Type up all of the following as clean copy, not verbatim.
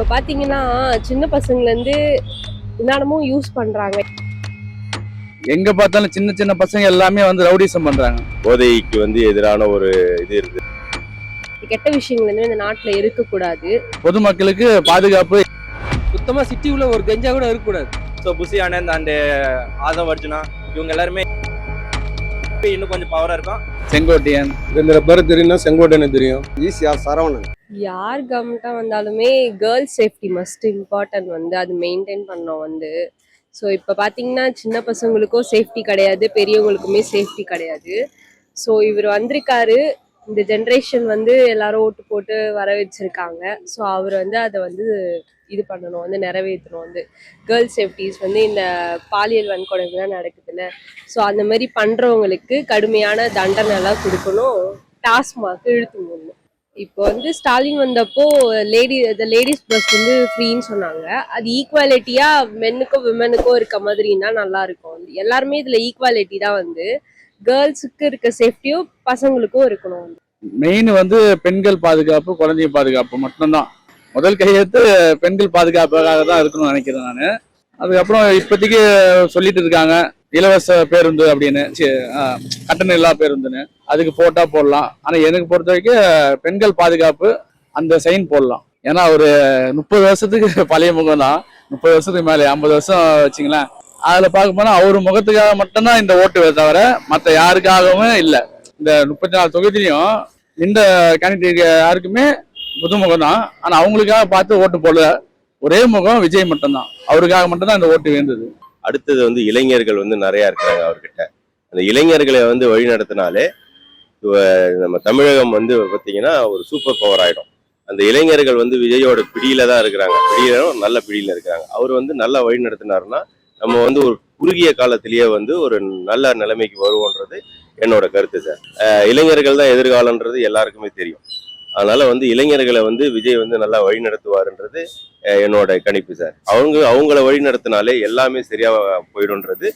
இப்போ பார்த்தீங்கன்னா சின்ன பசங்கள்லேருந்து என்னென்னமோ யூஸ் பண்ணுறாங்க. எங்க பார்த்தாலும் சின்ன சின்ன பசங்க எல்லாமே ரவுடிசம் பண்றாங்க. போதைக்கு எதிரான ஒரு இது இருக்கு. கெட்ட விஷயங்கள் இந்த நாட்டில் இருக்கக்கூடாது. பொதுமக்களுக்கு பாதுகாப்பு. சுத்தமா சிட்டி உள்ள ஒரு கஞ்சா கூட இருக்கக்கூடாது. ஸோ புசி ஆனந்த் அண்ட் ஆதவ் அர்ஜுனா இவங்க எல்லாருமே இன்னும் கொஞ்சம் பவரா இருக்கும். செங்கோட்டையன் இந்த பேர் தெரியும்னா செங்கோட்டையன் தெரியும். ஈஸியா சரவணன். யார் கவர்மெண்ட்டாக வந்தாலுமே கேர்ள்ஸ் சேஃப்டி மஸ்ட் இம்பார்ட்டன்ட் அது மெயின்டைன் பண்ணோம் ஸோ இப்போ பார்த்தீங்கன்னா சின்ன பசங்களுக்கும் சேஃப்டி கிடையாது, பெரியவங்களுக்குமே சேஃப்டி கிடையாது. ஸோ இவர் வந்திருக்காரு, இந்த ஜென்ரேஷன் எல்லாரும் ஓட்டு போட்டு வர வச்சிருக்காங்க. ஸோ அவர் அதை இது பண்ணணும், நிறைவேற்றணும். கேர்ள்ஸ் சேஃப்டிஸ் இந்த பாலியல் வன்கொடுமைலாம் நடக்குதுல்ல, ஸோ அந்த மாதிரி பண்ணுறவங்களுக்கு கடுமையான தண்டனை எல்லாம் கொடுக்கணும். டாஸ்மாக் இழுத்து மூடணும். இப்போ ஸ்டாலின் வந்தப்போ லேடிஸ் பஸ் ஃப்ரீன்னு சொன்னாங்க. அது ஈக்குவாலிட்டியா மென்னுக்கும் விமனுக்கும் இருக்க மாதிரின்னா நல்லா இருக்கும். எல்லாருமே இதுல ஈக்குவாலிட்டி தான் கேர்ள்ஸுக்கு இருக்க சேஃப்டியும் பசங்களுக்கும் இருக்கணும். மெயின் பெண்கள் பாதுகாப்பு, குழந்தை பாதுகாப்பு மட்டும்தான். முதல் கையெழுத்து பெண்கள் பாதுகாப்பாக தான் இருக்கணும்னு நினைக்கிறேன் நான். அதுக்கப்புறம் இப்போதைக்கு சொல்லிட்டு இருக்காங்க இலவச பேருந்து அப்படின்னு, கட்டணம் இல்லா பேருந்துன்னு. அதுக்கு போட்டா போடலாம். ஆனா எனக்கு பொறுத்த வரைக்கும் பெண்கள் பாதுகாப்பு அந்த சைன் போடலாம். ஏன்னா ஒரு 30 வருஷத்துக்கு பழைய முகம் தான், 30 வருஷத்துக்கு மேலே 50 வருஷம் வச்சுங்களேன். அதுல பார்க்க போனா அவரு முகத்துக்காக மட்டும்தான் இந்த ஓட்டு தவிர மற்ற யாருக்காகவும் இல்லை. இந்த 34 தொகுதியிலையும் இந்த கேண்டிடேட் யாருக்குமே புதுமுகம் தான். ஆனா அவங்களுக்காக பார்த்து ஓட்டு போடல. ஒரே முகம் விஜய் மட்டும்தான், அவருக்காக மட்டும்தான் இந்த ஓட்டு வேந்தது. அடுத்தது இளைஞர்கள் நிறைய இருக்கிறாங்க அவர்கிட்ட. அந்த இளைஞர்களை வழி நடத்தினாலே நம்ம தமிழகம் பார்த்தீங்கன்னா ஒரு சூப்பர் பவர் ஆயிடும். அந்த இளைஞர்கள் விஜயோட பிடியில தான் இருக்கிறாங்க, பிடியிலும் நல்ல பிடியில இருக்கிறாங்க. அவர் நல்லா வழி நடத்தினாருன்னா நம்ம ஒரு குறுகிய காலத்திலேயே ஒரு நல்ல நிலைமைக்கு வருவோன்றது என்னோட கருத்து சார். இளைஞர்கள் தான் எதிர்காலன்றது எல்லாருக்குமே தெரியும். அதனால இளைஞர்களை விஜய் நல்லா வழி நடத்துவாருன்றது என்னோட கணிப்பு சார். அவங்கள வழி நடத்தினாலே எல்லாமே சரியா போயிடும்ன்றது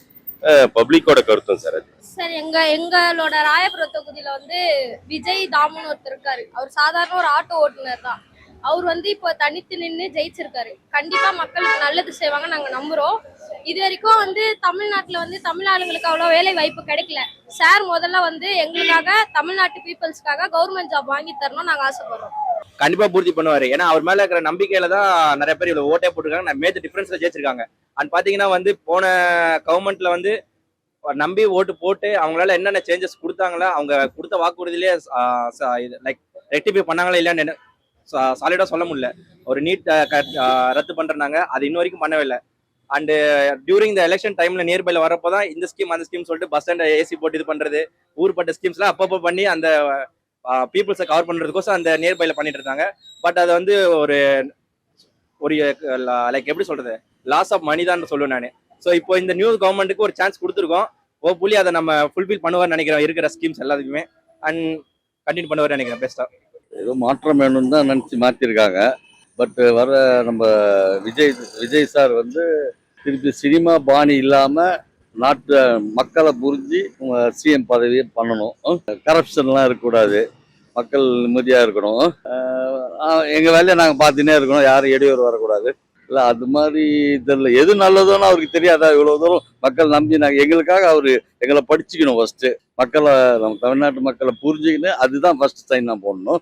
பப்ளிக்கோட கருத்தும் சார். அது சார் எங்களோட ராயபுரம் தொகுதியில விஜய் தாமுன்னு ஒருத்தர் இருக்காரு. அவர் சாதாரண ஒரு ஆட்டோ ஓட்டுநர் தான். அவர் இப்போ தனித்து நின்று ஜெயிச்சிருக்காரு. கண்டிப்பா மக்களுக்கு நல்லது செய்வாங்க நாங்க நம்புறோம். இது வரைக்கும் தமிழ்நாட்டுல தமிழ் ஆளுங்களுக்கு அவ்வளோ வேலை வாய்ப்பு கிடைக்கல. சார் முதல்ல எங்களுக்காக தமிழ்நாட்டு பீப்புள்ஸ்க்காக கவர்மெண்ட் ஜாப் வாங்கி தரணும் நாங்க ஆசைப்படுறோம். கண்டிப்பா பூர்த்தி பண்ணுவாரு. ஏன்னா அவர் மேல இருக்கிற நம்பிக்கையில தான் நிறைய பேர் இவ்வளவு ஓட்டே போட்டிருக்காங்க, மேஜர் டிஃபரன்ஸ்ல ஜெயிச்சிருக்காங்க. அண்ட் பாத்தீங்கன்னா போன கவர்மெண்ட்ல நம்பி ஓட்டு போட்டு அவங்களால என்னென்ன சேஞ்சஸ் கொடுத்தாங்களா, அவங்க கொடுத்த வாக்குறுதியிலே லைக் ரெக்டிஃபை பண்ணாங்களா இல்லையான்னு சாலிடா சொல்ல முடியல. ஒரு நீட் ரத்து பண்றாங்க, அது இன்ன வரைக்கும் பண்ணவே இல்லை. அண்ட் டியூரிங் த எலெக்ஷன் டைம்ல நியர்பைல வரப்போதான் இந்த ஸ்கீம் அந்த ஸ்கீம் சொல்லிட்டு பஸ் ஸ்டாண்ட் ஏசி போட்டு இது பண்றது, ஊர்பட்ட ஸ்கீம்ஸ்லாம் அப்பப்போ பண்ணி அந்த பீப்புள்ஸை கவர் பண்றதுக்கோசம் அந்த நியர்பைல பண்ணிட்டு இருந்தாங்க. பட் அதை ஒரு ஒரு லைக் எப்படி சொல்றது, லாஸ் ஆஃப் மணி தான் சொல்லுவேன் நான். ஸோ இப்போ இந்த நியூ கவர்மெண்ட்டுக்கு ஒரு சான்ஸ் கொடுத்துருக்கோம். ஹோப்ஃபுல்லி அதை நம்ம ஃபுல்ஃபில் பண்ணுவார்னு நினைக்கிறோம். இருக்கிற ஸ்கீம்ஸ் எல்லாத்துக்குமே அண்ட் கண்டினியூ பண்ணுவார் நினைக்கிறேன். பெஸ்டா ஏதோ மாற்றம் வேணும்னு தான் நினச்சி மாற்றிருக்காங்க. பட் வர நம்ம விஜய் சார் திருப்பி சினிமா பாணி இல்லாமல் நாட்டு மக்களை புரிஞ்சு சிஎம் பதவியை பண்ணணும். கரப்ஷன்லாம் இருக்கக்கூடாது, மக்கள் நிம்மதியாக இருக்கணும். எங்கள் வேலையை நாங்கள் பார்த்துன்னே இருக்கணும், யாரும் இடையூறு வரக்கூடாது. இல்லை அது மாதிரி தெரியல, எது நல்லதோன்னு அவருக்கு தெரியாதா? இவ்வளோ தூரம் மக்கள் நம்பி எங்களுக்காக அவர் எங்களை படிச்சுக்கணும். ஃபர்ஸ்ட்டு மக்களை, நம்ம தமிழ்நாட்டு மக்களை புரிஞ்சுக்கின்னு அதுதான் ஃபர்ஸ்ட் சைன் தான் போடணும்.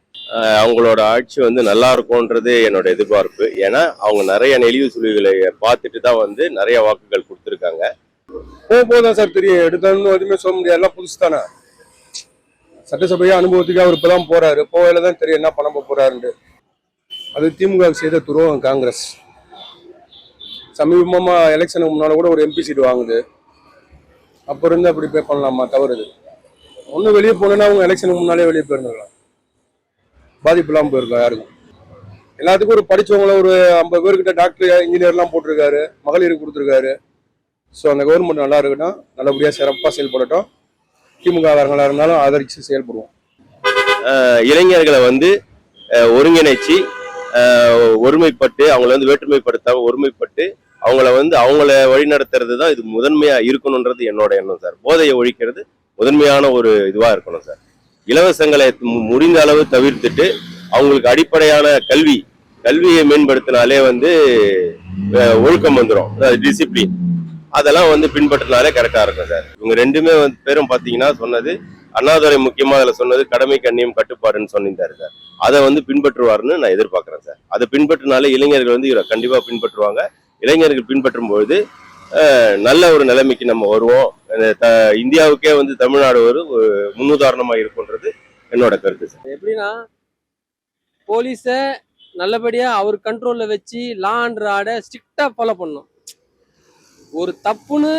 அவங்களோட ஆட்சி நல்லா இருக்கும்ன்றது என்னோட எதிர்பார்ப்பு. ஏன்னா அவங்க நிறைய நெளிவு சுழிவுகளை பார்த்துட்டு தான் நிறைய வாக்குகள் கொடுத்துருக்காங்க. போதான் சார் தெரியும், எடுத்தாலும் எதுவுமே சொல்ல முடியாது, எல்லாம் புதுசு தானே. சட்டசபையா அனுபவத்துக்கு அவர் இப்பதான் போறாரு, போகையில தான் தெரியும் என்ன பண்ண போறாருன்னு. அது திமுக செய்த துரோகம். காங்கிரஸ் சமீபமா எலெக்ஷனுக்கு முன்னால கூட ஒரு எம்பி சீட் வாங்குது. அப்போ இருந்து அப்படி பே பண்ணலாமா? தவறுது. ஒன்றும் வெளியே போனேன்னா அவங்க எலெக்ஷனுக்கு முன்னாலே வெளியே போயிருந்துருக்கலாம், பாதிப்பு இல்லாமல் போயிருக்கோம் யாருக்கும். எல்லாத்துக்கும் ஒரு படித்தவங்கள ஒரு 50 பேர்கிட்ட டாக்டர் இன்ஜினியர்லாம் போட்டிருக்காரு, மகளிருக்கு கொடுத்துருக்காரு. ஸோ அந்த கவர்மெண்ட் நல்லா இருக்கட்டும், நல்லபடியாக சிறப்பாக செயல்படட்டும். திமுக காரங்களாக இருந்தாலும் ஆதரித்து செயல்படுவோம். இளைஞர்களை ஒருங்கிணைச்சு ஒருமைப்பட்டு அவங்கள வேற்றுமைப்படுத்தாம ஒருமைப்பட்டு அவங்கள வழி நடத்துறது தான் இது முதன்மையா இருக்கணும்ன்றது என்னோட எண்ணம் சார். போதையை ஒழிக்கிறது முதன்மையான ஒரு இதுவா இருக்கணும் சார். இலவசங்களை முடிந்த அளவு தவிர்த்துட்டு அவங்களுக்கு அடிப்படையான கல்வி கல்வியை மேம்படுத்தினாலே வந்து ஒழுக்கம் வந்துடும், டிசிப்ளின். அதெல்லாம் வந்து பின்பற்றினாலே கரெக்டா இருக்கும் சார். இவங்க ரெண்டுமே வந்து பேரும் பாத்தீங்கன்னா சொன்னது, அண்ணாதுரை முக்கியமா அதுல சொன்னது கடமை கண்ணியம் கட்டுப்பாடுன்னு சொல்லியிருந்தாரு சார். அதை வந்து பின்பற்றுவாருன்னு நான் எதிர்பார்க்கிறேன் சார். அதை பின்பற்றினாலே இளைஞர்கள் வந்து இவரை கண்டிப்பா பின்பற்றுவாங்க. இளைஞர்கள் பின்பற்றும் பொழுது நல்ல ஒரு நிலைமைக்கு நம்ம வருவோம். இந்தியாவுக்கே வந்து தமிழ்நாடு ஒரு முன்னுதாரணமா இருக்குன்றது என்னோட கருத்து சார். எப்படின்னா போலீஸை நல்லபடியா அவர் கண்ட்ரோல்ல வச்சு லா அண்ட் ஆர்டரை ஸ்ட்ரிக்டா ஃபாலோ பண்ணணும். ஒரு தப்புன்னு,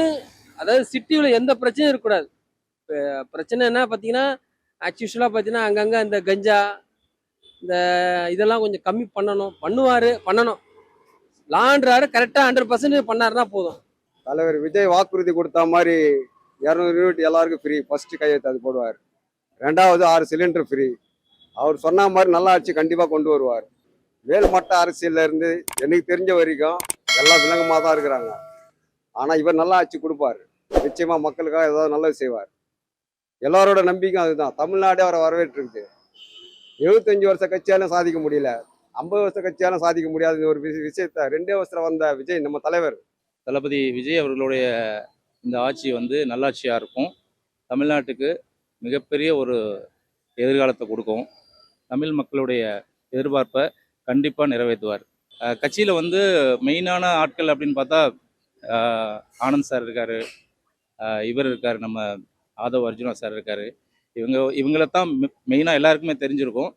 அதாவது சிட்டியில் எந்த பிரச்சனையும் இருக்கக்கூடாது. பிரச்சனை என்ன பார்த்தீங்கன்னா, ஆக்சுவலாக பார்த்தீங்கன்னா அங்கங்கே இந்த கஞ்சா இந்த இதெல்லாம் கொஞ்சம் கம்மி பண்ணணும். லா அண்ட் ஆர்டர் கரெக்டாக 100% பண்ணாருன்னா போதும். தலைவர் விஜய் வாக்குறுதி கொடுத்த மாதிரி 200 யூனிட் எல்லாருக்கும் ஃப்ரீ. ஃபர்ஸ்ட் கையெழுத்து அது போடுவார். 2வது 6 சிலிண்டர் ஃப்ரீ. அவர் சொன்ன மாதிரி நல்லா ஆட்சி கண்டிப்பாக கொண்டு வருவார். மேல்மட்ட அரசியல்ல இருந்து எனக்கு தெரிஞ்ச வரைக்கும் எல்லாம் விலங்கமாக தான் இருக்கிறாங்க. ஆனால் இவர் நல்லா ஆட்சி கொடுப்பார். நிச்சயமா மக்களுக்காக ஏதாவது நல்லது செய்வார். எல்லாரோட நம்பிக்கையும் அதுதான். தமிழ்நாடே அவரை வரவேற்றிருக்கு. 75 வருஷ கட்சியாலும் சாதிக்க முடியல, 50 வருஷ கட்சியாலும் சாதிக்க முடியாத ஒரு விஷயத்த 2 வருஷத்துல வந்த விஜய் நம்ம தலைவர் தளபதி விஜய் அவர்களுடைய இந்த ஆட்சி வந்து நல்லாட்சியாக இருக்கும். தமிழ்நாட்டுக்கு மிகப்பெரிய ஒரு எதிர்காலத்தை கொடுக்கும். தமிழ் மக்களுடைய எதிர்பார்ப்பை கண்டிப்பாக நிறைவேற்றுவார். கட்சியில் வந்து மெயினான ஆட்கள் அப்படின்னு பார்த்தா ஆனந்த் சார் இருக்கார், இவர் இருக்கார், நம்ம ஆதவ் அர்ஜுனா சார் இருக்கார். இவங்களைத்தான் மெயினாக எல்லாருக்குமே தெரிஞ்சிருக்கும்.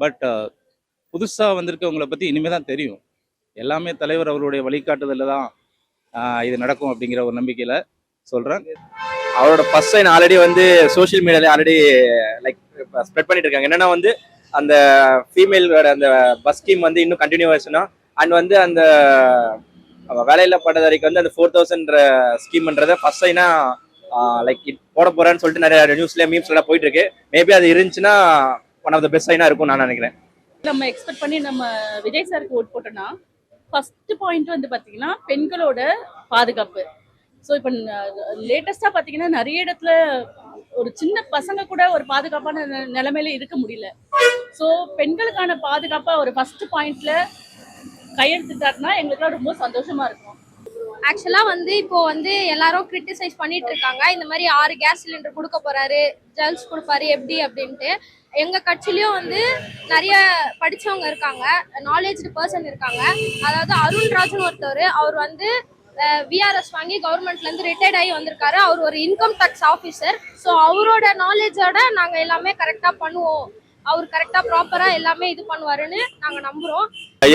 பட் புதுசாக வந்திருக்கவங்களை பற்றி இனிமேல் தான் தெரியும். எல்லாமே தலைவர் அவருடைய வழிகாட்டுதலில் தான் இது நடக்கும் அப்படிங்கிற ஒரு நம்பிக்கையில் சொல்கிறேன். அவரோட ஃபர்ஸ்ட் சைன் ஆல்ரெடி வந்து சோஷியல் மீடியால ஆல்ரெடி லைக் ஸ்ப்ரெட் பண்ணிட்டு இருக்காங்க. என்னன்னா வந்து அந்த ஃபீமேலோட அந்த பஸ் ஸ்கீம் வந்து இன்னும் கண்டினியூவேஷனா, அண்ட் வந்து அந்த வேலையில்லா பட்டதாரிக்கு வந்து அந்த 4000 ஸ்கீம்ன்றத ஃபர்ஸ்ட் சைனா லைக் போட போறேன்னு சொல்லிட்டு நிறைய நியூஸ்ல மீம்ஸ் எல்லாம் போயிட்டு இருக்கு. மேபி அது இருந்துச்சுன்னா ஒன் ஆஃப் த பெஸ்ட் சைனா இருக்கும் நான் நினைக்கிறேன். நம்ம எக்ஸ்பெக்ட் பண்ணி நம்ம விஜய் சாருக்கு ஓட் போட்டோம்னா ஃபர்ஸ்ட் பாயிண்ட் வந்து பார்த்தீங்கன்னா பெண்களோட பாதுகாப்பு. ஸோ இப்போ லேட்டஸ்டாக பார்த்தீங்கன்னா நிறைய இடத்துல ஒரு சின்ன பசங்க கூட ஒரு பாதுகாப்பான நிலைமையில இருக்க முடியல. ஸோ பெண்களுக்கான பாதுகாப்பை ஒரு ஃபர்ஸ்ட் பாயிண்ட்ல கையெழுத்துட்டாருன்னா எங்களுக்குலாம் ரொம்ப சந்தோஷமா இருக்கும். ஆக்சுவலா வந்து இப்போ வந்து எல்லாரும் கிரிட்டிசைஸ் பண்ணிட்டு இருக்காங்க. இந்த மாதிரி 6 கேஸ் சிலிண்டர் கொடுக்க போறாரு, ஜெல்ஸ் கொடுப்பாரு எப்படி அப்படின்ட்டு. எங்க கட்சியிலயும் வந்து நிறைய படிச்சவங்க இருக்காங்க, நாலேஜ்டு பர்சன் இருக்காங்க. அதாவது அருண்ராஜன் ஒருத்தவர், அவர் வந்து விஆர்எஸ் வாங்கி கவர்மெண்ட்ல இருந்து ரிட்டையர்ட் ஆகி வந்திருக்காரு. அவர் ஒரு இன்கம் டேக்ஸ் ஆஃபீஸர். ஸோ அவரோட நாலேஜோட நாங்க எல்லாமே கரெக்டா பண்ணுவோம். அவர் கரெக்டா ப்ராப்பரா எல்லாமே இது பண்ணுவாருன்னு நாங்க நம்புறோம்.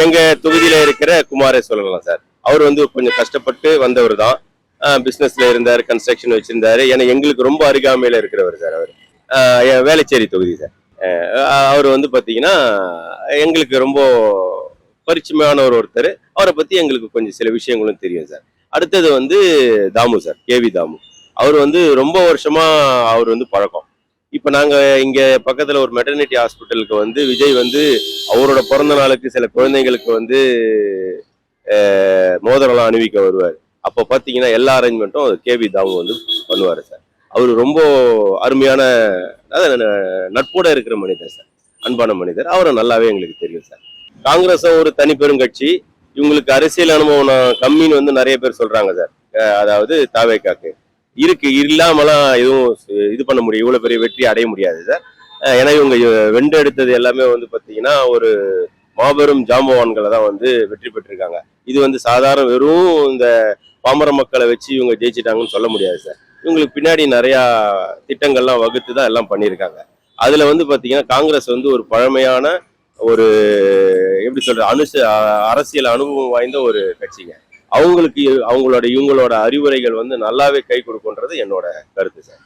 எங்க தொகுதியில இருக்கிற குமாரே சொல்லலாம் சார். அவர் வந்து கொஞ்சம் கஷ்டப்பட்டு வந்தவர் தான். பிசினஸ்ல இருந்தாரு, கன்ஸ்ட்ரக்ஷன் வச்சிருந்தாரு. ஏன்னா எங்களுக்கு ரொம்ப அருகாமையில இருக்கிறவர் சார். அவர் வேளச்சேரி தொகுதி சார். அவர் வந்து பாத்தீங்கன்னா எங்களுக்கு ரொம்ப பரிச்சயமான ஒருத்தர். அவரை பத்தி எங்களுக்கு கொஞ்சம் சில விஷயங்களும் தெரியும் சார். அடுத்தது வந்து தாமு சார், கேவி தாமு. அவர் வந்து ரொம்ப வருஷமா அவர் வந்து பழக்கம். இப்ப நாங்க இங்க பக்கத்துல ஒரு மெட்டர்னிட்டி ஹாஸ்பிட்டலுக்கு வந்து விஜய் வந்து அவரோட பிறந்த நாளுக்கு சில குழந்தைங்களுக்கு வந்து மோதிரம்லாம் அணிவிக்க வருவார். அப்போ பார்த்தீங்கன்னா எல்லா அரேஞ்ச்மெண்ட்டும் கேவி தாமு வந்து பண்ணுவார் சார். அவர் ரொம்ப அருமையான நட்போட இருக்கிற மனிதர் சார், அன்பான மனிதர். அவரை நல்லாவே எங்களுக்கு தெரியும் சார். காங்கிரஸும் ஒரு தனி பெருங்கட்சி. இவங்களுக்கு அரசியல் அனுபவம் கம்மின்னு வந்து நிறைய பேர் சொல்றாங்க சார். அதாவது தாவேக்காக்கு இருக்கு, இல்லாமலாம் எதுவும் இது பண்ண முடியும், இவ்வளவு பெரிய வெற்றி அடைய முடியாது சார். ஏன்னா இவங்க வென்று எடுத்தது எல்லாமே வந்து பார்த்தீங்கன்னா ஒரு மாபெரும் ஜாம்பவான்களை தான் வந்து வெற்றி பெற்றிருக்காங்க. இது வந்து சாதாரண வெறும் இந்த பாமர மக்களை வச்சு இவங்க ஜெயிச்சிட்டாங்கன்னு சொல்ல முடியாது சார். இவங்களுக்கு பின்னாடி நிறையா திட்டங்கள்லாம் வகுத்து தான் எல்லாம் பண்ணியிருக்காங்க. அதில் வந்து பார்த்தீங்கன்னா காங்கிரஸ் வந்து ஒரு பழமையான ஒரு எப்படி சொல்ற அரசியல் அனுபவம் வாய்ந்த ஒரு கட்சிங்க. அவங்களுக்கு இவங்களோட அறிவுரைகள் வந்து நல்லாவே கை கொடுக்குன்றது என்னோட கருத்து சார்.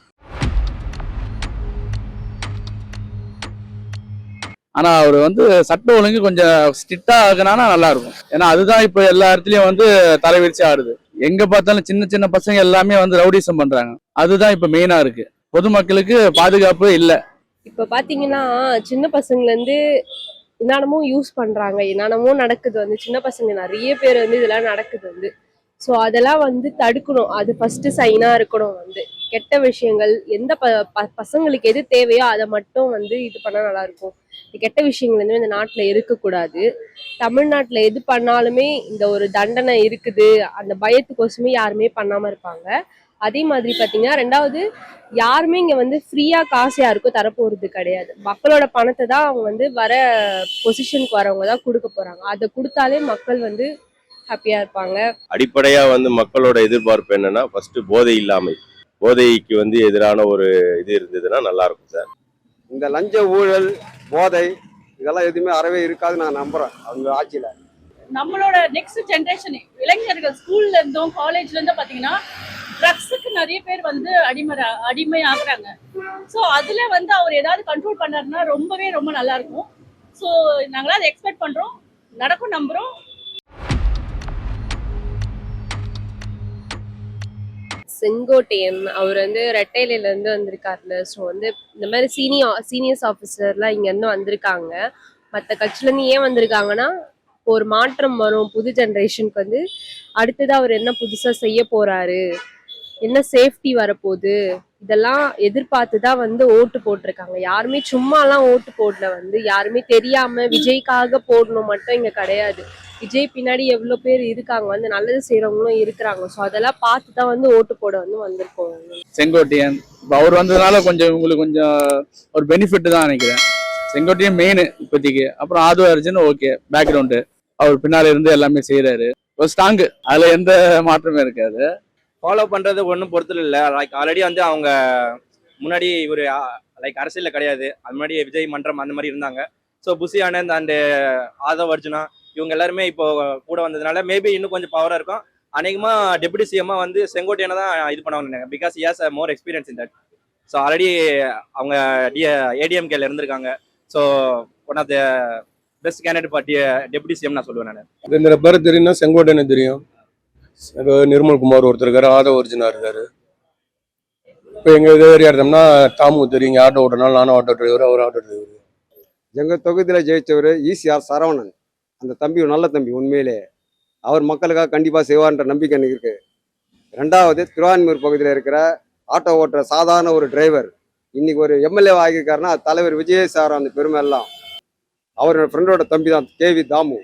ஆனா அவர் வந்து சட்ட ஒழுங்கு கொஞ்சம் ஸ்ட்ரிக்டா ஆகுனா நல்லா இருக்கும். ஏன்னா அதுதான் இப்ப எல்லா இடத்துலயும் வந்து தலைவிரிச்சு ஆடுது. எங்க பார்த்தாலும் சின்ன சின்ன பசங்க எல்லாமே வந்து ரவுடிசம் பண்றாங்க. அதுதான் இப்ப மெயினா இருக்கு. பொதுமக்களுக்கு பாதுகாப்பு இல்லை. இப்ப பாத்தீங்கன்னா சின்ன பசங்கள்ல இருந்து என்னென்னமோ யூஸ் பண்றாங்க, என்னென்னமோ நடக்குது. வந்து சின்ன பசங்க நிறைய பேர் வந்து இதெல்லாம் நடக்குது வந்து. ஸோ அதெல்லாம் வந்து தடுக்கணும். அது ஃபர்ஸ்ட் சைனா இருக்கணும். வந்து கெட்ட விஷயங்கள் எந்த பசங்களுக்கு எது தேவையோ அதை மட்டும் வந்து இது பண்ணா நல்லா இருக்கும். கெட்ட விஷயங்கள் வந்து இந்த நாட்டுல இருக்கக்கூடாது. தமிழ்நாட்டுல எது பண்ணாலுமே இந்த ஒரு தண்டனை இருக்குது, அந்த பயத்துக்கோசமே யாருமே பண்ணாம இருப்பாங்க. அதே மாதிரி பாத்தீங்கன்னா, ரெண்டாவது யாருமே இங்க வந்து ஃப்ரீயா காசு யாருக்கும் தரப்போறது கிடையாது. மக்களோட பணத்தை தான் அவங்க வந்து வர பொசிஷனுக்கு வரவங்க தான் கொடுக்க போறாங்க. அதை கொடுத்தாலே மக்கள் வந்து ஹாப்பியா இருப்பாங்க. அடிப்படையா வந்து மக்களோட எதிர்பார்ப்பு என்னன்னா, ஃபர்ஸ்ட் போதை இல்லாமை, போதைக்கு வந்து எதிரான ஒரு இது இருந்ததுன்னா நல்லா இருக்கும் சார். இந்த லஞ்ச ஊழல் போதை இதெல்லாம் எதுவுமே அறவே இருக்காது நான் நம்புறேன் அவங்க ஆட்சியில. நம்மளோட நெக்ஸ்ட் ஜென்ரேஷன் இளைஞர்கள் ஸ்கூல்ல இருந்தும் காலேஜ்ல இருந்தும் பாத்தீங்கன்னா ட்ரக்ஸுக்கு நிறைய பேர் வந்து அடிமை ஆகுறாங்க. ஸோ அதுல வந்து அவர் ஏதாவது கண்ட்ரோல் பண்ணாருன்னா ரொம்பவே ரொம்ப நல்லா இருக்கும். ஸோ நாங்களாம் அதை எக்ஸ்பெக்ட் பண்றோம், நடக்கும் நம்புறோம். செங்கோட்டையன் அவர் வந்து ரெட்டையில இருந்து வந்திருக்காருல. ஸோ வந்து இந்த மாதிரி சீனியர்ஸ் ஆஃபீஸர்லாம் இங்க இருந்து வந்திருக்காங்க. மற்ற கட்சியில இருந்து ஏன் வந்திருக்காங்கன்னா, இப்போ ஒரு மாற்றம் வரும், புது ஜென்ரேஷனுக்கு வந்து அடுத்தது அவர் என்ன புதுசா செய்ய போறாரு, என்ன சேஃப்டி வரப்போகுது, இதெல்லாம் எதிர்பார்த்து தான் வந்து ஓட்டு போட்டிருக்காங்க. யாருமே சும்மாலாம் ஓட்டு போடல. வந்து யாருமே தெரியாம விஜய்க்காக போடணும் மட்டும் இங்க கிடையாது. விஜய் பின்னாடி எவ்வளோ பேர் இருக்காங்க, வந்து நல்லது செய்யறவங்களும் இருக்கிறாங்க. ஸோ அதெல்லாம் பார்த்து தான் வந்து ஓட்டு போட வந்து வந்திருக்கோம். செங்கோட்டையன் இப்போ அவர் வந்ததுனால கொஞ்சம் உங்களுக்கு கொஞ்சம் ஒரு பெனிஃபிட் தான் நினைக்கிறேன். செங்கோட்டையன் மெயின் இப்போதைக்கு. அப்புறம் ஆதவ அர்ஜுன் ஓகே, பேக்ரவுண்டு அவர் பின்னால இருந்து எல்லாமே செய்யறாரு, ஒரு ஸ்ட்ராங்கு, அதுல எந்த மாற்றமே இருக்காது. ஃபாலோ பண்றது ஒன்றும் பொறுத்தல இல்லை. லைக் ஆல்ரெடி வந்து அவங்க முன்னாடி இவர் லைக் அரசியலில் கிடையாது, அது முன்னாடி விஜய் மன்றம் அந்த மாதிரி இருந்தாங்க. ஸோ புசி ஆனந்த் அண்டு ஆதவ் அர்ஜுனா இவங்க எல்லாருமே இப்போ கூட வந்ததுனால மேபி இன்னும் கொஞ்சம் பவராக இருக்கும். அநேகமாக டெபுட்டி சிஎம்மா வந்து செங்கோட்டையனை தான் இது பண்ணுவாங்க, because has a more experience in that. So already அவங்க ஏடிஎம்கேல இருந்திருக்காங்க. So one of the best candidate party deputy CM நான் சொல்லுவேன் நான். இந்த பேர் தெரியும்னா செங்கோட்டையனை தெரியும். இப்போ நிர்மல்குமார் ஒருத்தர் இருக்காரு, ஆதவ அர்ஜுனா இருக்காரு. இப்போ எங்கள் இது ஏரியா இருந்தோம்னா தாமு தெரியும், இங்கே ஆட்டோ ஓட்டுறனால நானும் ஆட்டோ டிரைவர், அவர் ஆட்டோ டிரைவர். எங்கள் தொகுதியில் ஜெயிச்சவர் ஈசிஆர் சரவணன். அந்த தம்பி நல்ல தம்பி, உண்மையிலே அவர் மக்களுக்காக கண்டிப்பாக செய்வார்ன்ற நம்பிக்கை எனக்கு இருக்கு. ரெண்டாவது திருவான்மூர் பகுதியில் இருக்கிற ஆட்டோ ஓட்டுற சாதாரண ஒரு டிரைவர் இன்னைக்கு ஒரு எம்எல்ஏ ஆகியிருக்காருன்னா தலைவர் விஜய் சார் அந்த பெருமை எல்லாம் அவரோட ஃப்ரெண்டோட தம்பி தான் கேவி தாமு.